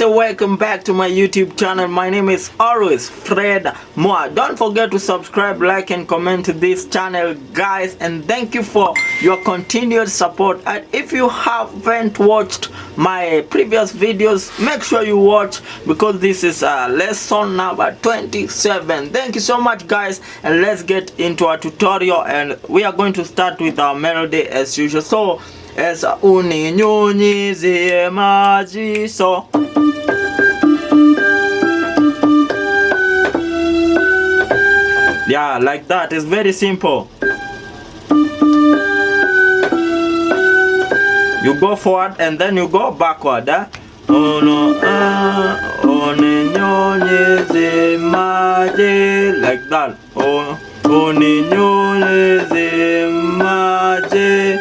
welcome back to my YouTube channel. My name is always Fred Moa. Don't forget to subscribe, like and comment to this channel, guys, and thank you for your continued support. And if you haven't watched my previous videos, make sure you watch, because this is lesson number 27. Thank you so much, guys, and let's get into our tutorial. And we are going to start with our melody as usual. So as uninyunyizie maji, so yeah, like that. It's very simple. You go forward and then you go backward. Uninyunyizie maji, like that. Uninyunyizie maji.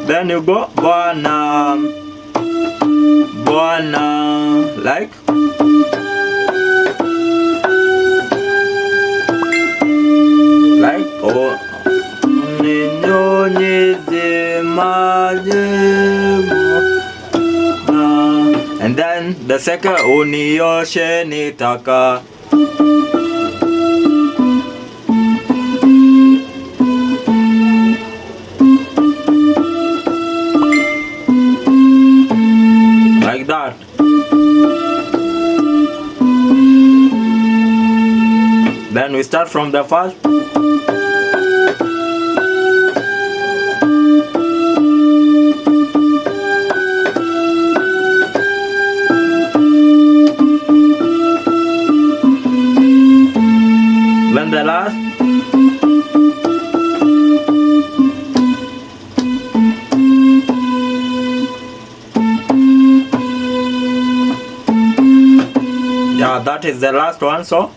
Then you go Bwana, like and then the second uniyoshe nitaka. Like that. Then we start from the first. Then the last. Yeah, that is the last one. So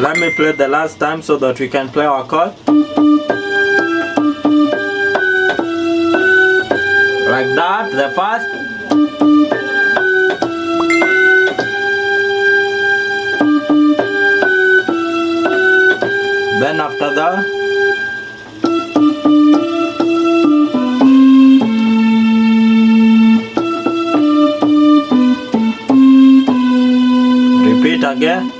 let me play the last time so that we can play our chord. Like that, the first. Then after that. Repeat again.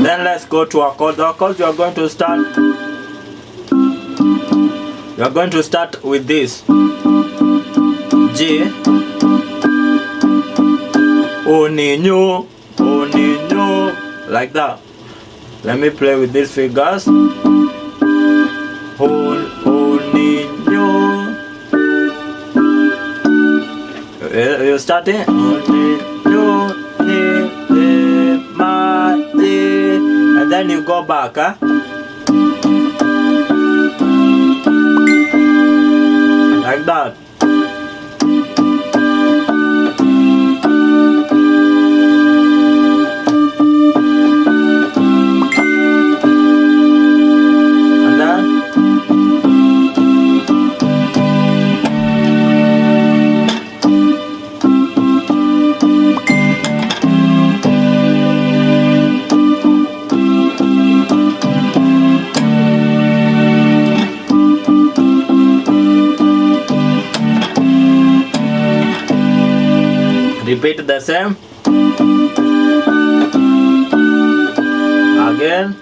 Then let's go to our chord. Our chord, you are going to start. You are going to start with this G. Uninyo, like that. Let me play with these fingers. Uninyo. You starting. And then you go back, like that. And then repeat the same again.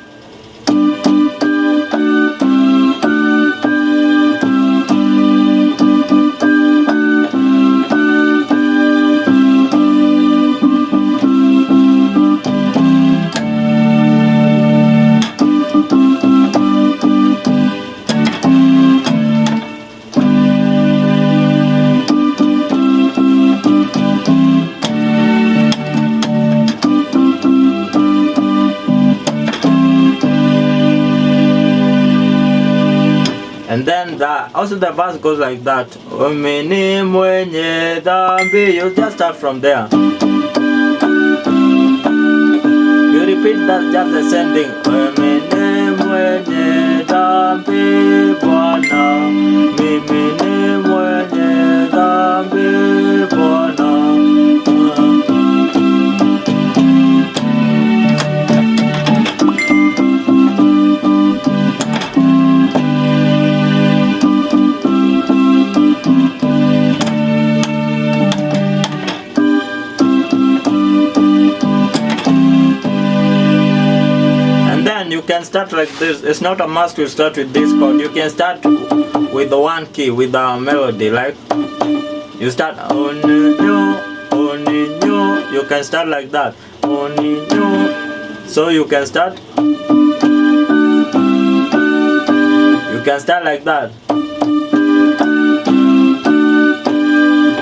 Also the verse goes like that. Mimi mwenye dhambi. You just start from there. You repeat that, just the same thing. Mimi mwenye dhambi Bwana. Mimi mwenye dhambi Bwana. You can start like this. It's not a must to start with this chord. You can start with the one key, with the melody. Like you start you can start like that. So you can start. You can start like that.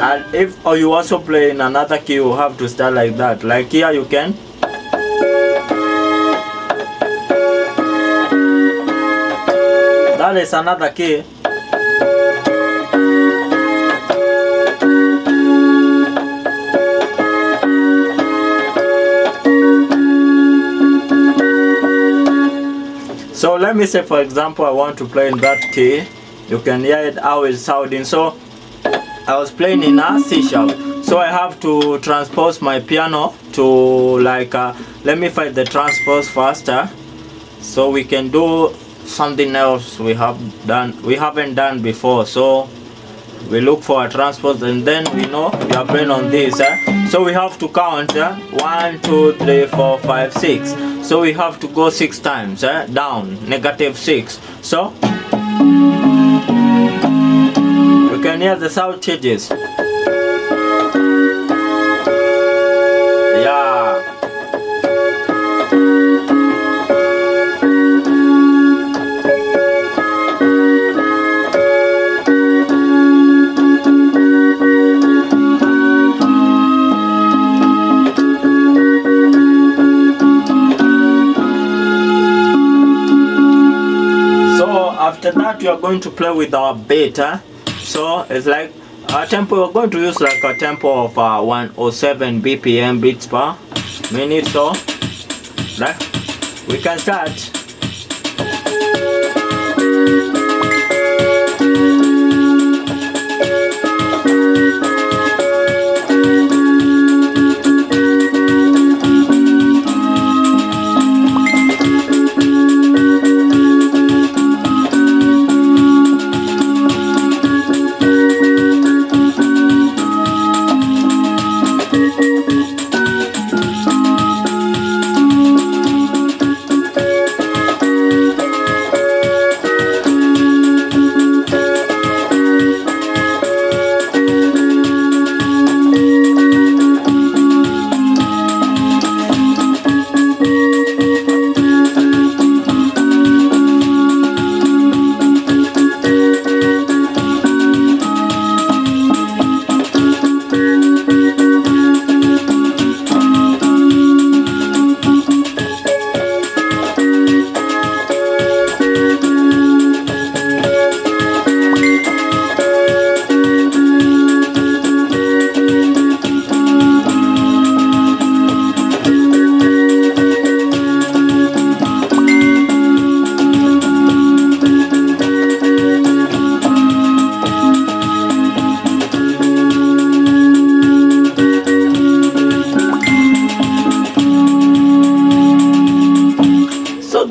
And if you also play in another key, you have to start like that. Like here, you can. That is another key. So let me say, for example, I want to play in that key. You can hear it how it's sounding. So I was playing in a C sharp. So I have to transpose my piano to like let me find the transpose faster, so we can do something else we haven't done before. So we look for a transpose, and then we know we are playing on this. So we have to count 1 2 3 4 5 6. So we have to go 6 times down, -6. So we can hear the sound changes. Yeah. After that, we are going to play with our beat. So it's like our tempo. We're going to use like a tempo of 107 BPM beats per minute. So like we can start.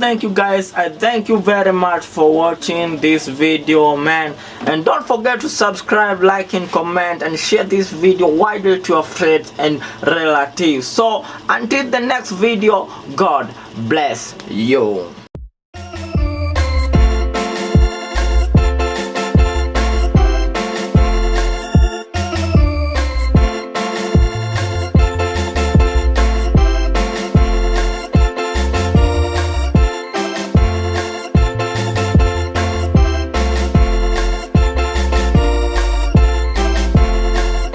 Thank you guys. I thank you very much for watching this video, man, and don't forget to subscribe, like and comment, and share this video widely to your friends and relatives. So until the next video, God bless you.